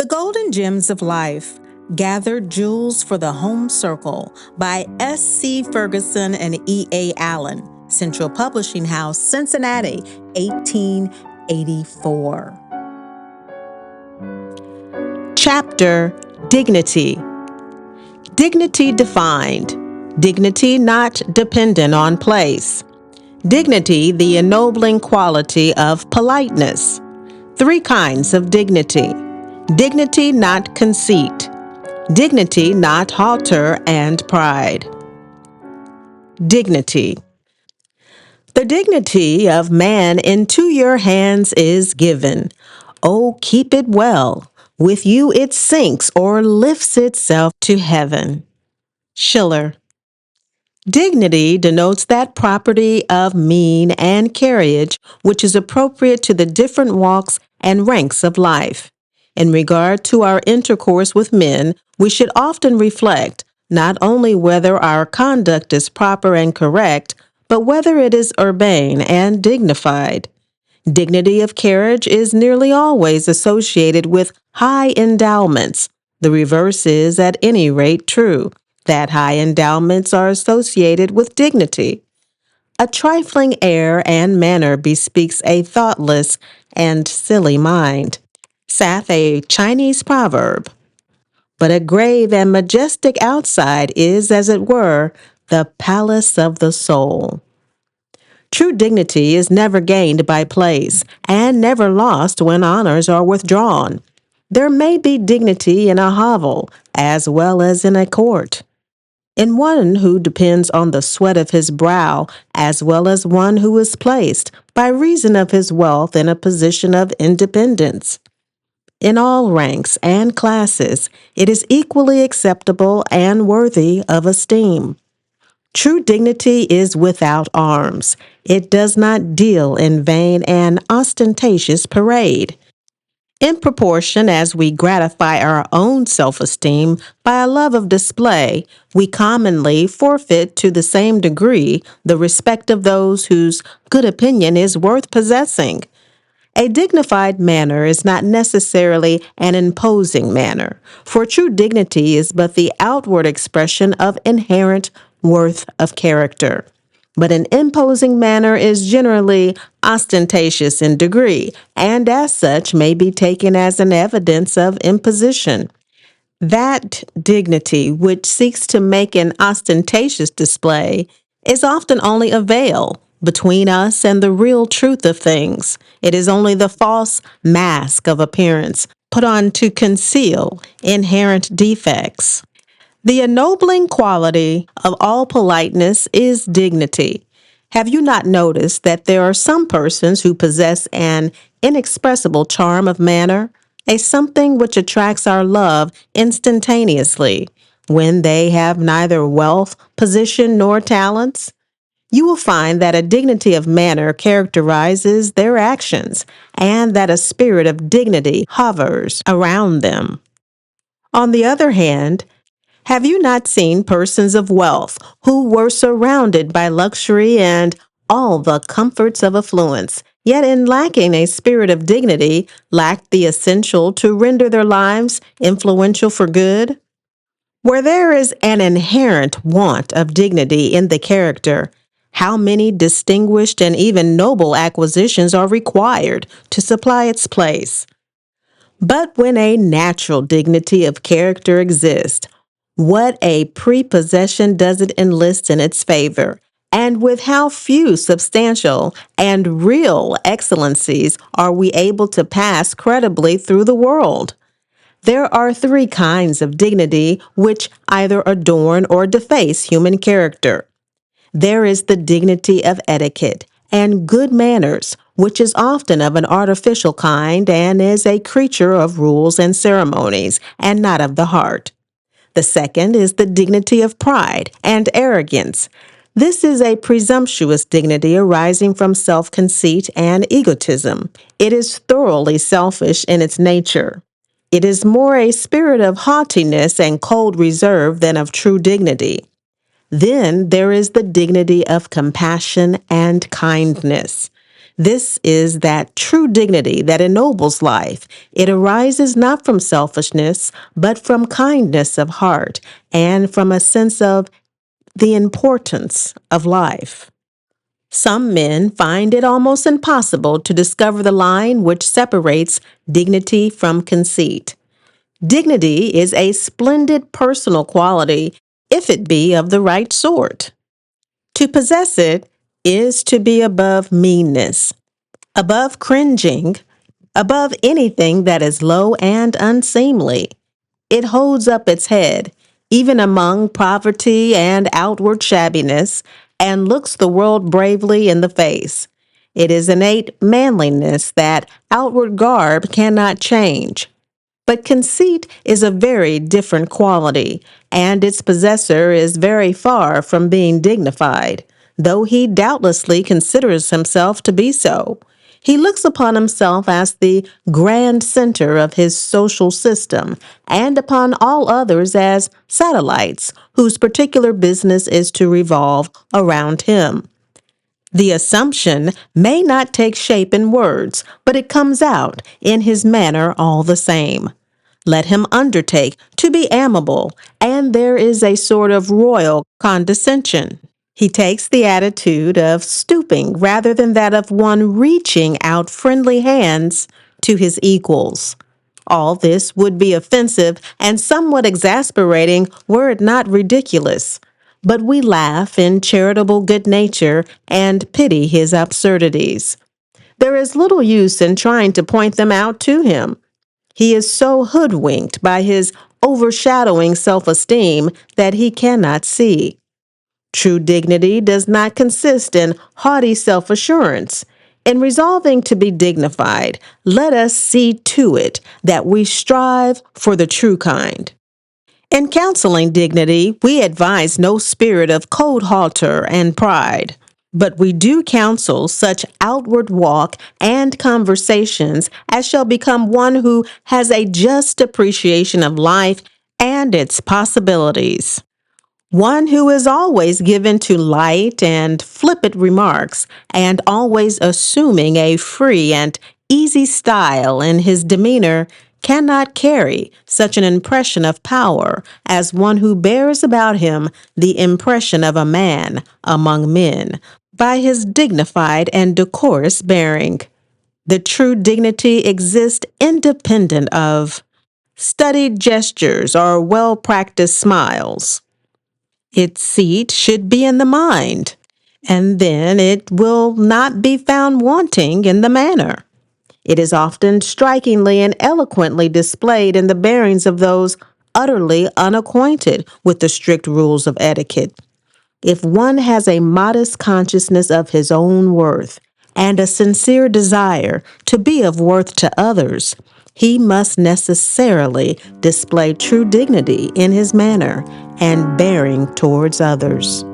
The Golden Gems of Life, Gathered Jewels for the Home Circle by S.C. Ferguson and E.A. Allen, Central Publishing House, Cincinnati, 1884. Chapter Dignity. Dignity defined. Dignity not dependent on place. Dignity, the ennobling quality of politeness. Three kinds of dignity. Dignity, not conceit. Dignity, not hauteur and pride. Dignity. The dignity of man into your hands is given. Oh, keep it well. With you it sinks or lifts itself to heaven. Schiller. Dignity denotes that property of mien and carriage which is appropriate to the different walks and ranks of life. In regard to our intercourse with men, we should often reflect not only whether our conduct is proper and correct, but whether it is urbane and dignified. Dignity of carriage is nearly always associated with high endowments. The reverse is, at any rate, true, that high endowments are associated with dignity. A trifling air and manner bespeaks a thoughtless and silly mind, saith a Chinese proverb. But a grave and majestic outside is, as it were, the palace of the soul. True dignity is never gained by place, and never lost when honors are withdrawn. There may be dignity in a hovel, as well as in a court. In one who depends on the sweat of his brow, as well as one who is placed, by reason of his wealth, in a position of independence. In all ranks and classes, it is equally acceptable and worthy of esteem. True dignity is without arms. It does not deal in vain and ostentatious parade. In proportion as we gratify our own self-esteem by a love of display, we commonly forfeit to the same degree the respect of those whose good opinion is worth possessing. A dignified manner is not necessarily an imposing manner, for true dignity is but the outward expression of inherent worth of character. But an imposing manner is generally ostentatious in degree, and as such may be taken as an evidence of imposition. That dignity which seeks to make an ostentatious display is often only a veil between us and the real truth of things. It is only the false mask of appearance put on to conceal inherent defects. The ennobling quality of all politeness is dignity. Have you not noticed that there are some persons who possess an inexpressible charm of manner, a something which attracts our love instantaneously, when they have neither wealth, position, nor talents? You will find that a dignity of manner characterizes their actions, and that a spirit of dignity hovers around them. On the other hand, have you not seen persons of wealth who were surrounded by luxury and all the comforts of affluence, yet in lacking a spirit of dignity, lacked the essential to render their lives influential for good? Where there is an inherent want of dignity in the character, how many distinguished and even noble acquisitions are required to supply its place? But when a natural dignity of character exists, what a prepossession does it enlist in its favor, and with how few substantial and real excellencies are we able to pass creditably through the world? There are three kinds of dignity which either adorn or deface human character. There is the dignity of etiquette and good manners, which is often of an artificial kind and is a creature of rules and ceremonies, and not of the heart. The second is the dignity of pride and arrogance. This is a presumptuous dignity arising from self-conceit and egotism. It is thoroughly selfish in its nature. It is more a spirit of haughtiness and cold reserve than of true dignity. Then there is the dignity of compassion and kindness. This is that true dignity that ennobles life. It arises not from selfishness, but from kindness of heart and from a sense of the importance of life. Some men find it almost impossible to discover the line which separates dignity from conceit. Dignity is a splendid personal quality if it be of the right sort. To possess it is to be above meanness, above cringing, above anything that is low and unseemly. It holds up its head, even among poverty and outward shabbiness, and looks the world bravely in the face. It is innate manliness that outward garb cannot change. But conceit is a very different quality, and its possessor is very far from being dignified, though he doubtlessly considers himself to be so. He looks upon himself as the grand center of his social system, and upon all others as satellites whose particular business is to revolve around him. The assumption may not take shape in words, but it comes out in his manner all the same. Let him undertake to be amiable, and there is a sort of royal condescension. He takes the attitude of stooping rather than that of one reaching out friendly hands to his equals. All this would be offensive and somewhat exasperating were it not ridiculous. But we laugh in charitable good nature and pity his absurdities. There is little use in trying to point them out to him. He is so hoodwinked by his overshadowing self-esteem that he cannot see. True dignity does not consist in haughty self-assurance. In resolving to be dignified, let us see to it that we strive for the true kind. In counseling dignity, we advise no spirit of cold hauteur and pride. But we do counsel such outward walk and conversations as shall become one who has a just appreciation of life and its possibilities. One who is always given to light and flippant remarks and always assuming a free and easy style in his demeanor cannot carry such an impression of power as one who bears about him the impression of a man among men by his dignified and decorous bearing. The true dignity exists independent of studied gestures or well-practiced smiles. Its seat should be in the mind, and then it will not be found wanting in the manner. It is often strikingly and eloquently displayed in the bearings of those utterly unacquainted with the strict rules of etiquette. If one has a modest consciousness of his own worth and a sincere desire to be of worth to others, he must necessarily display true dignity in his manner and bearing towards others.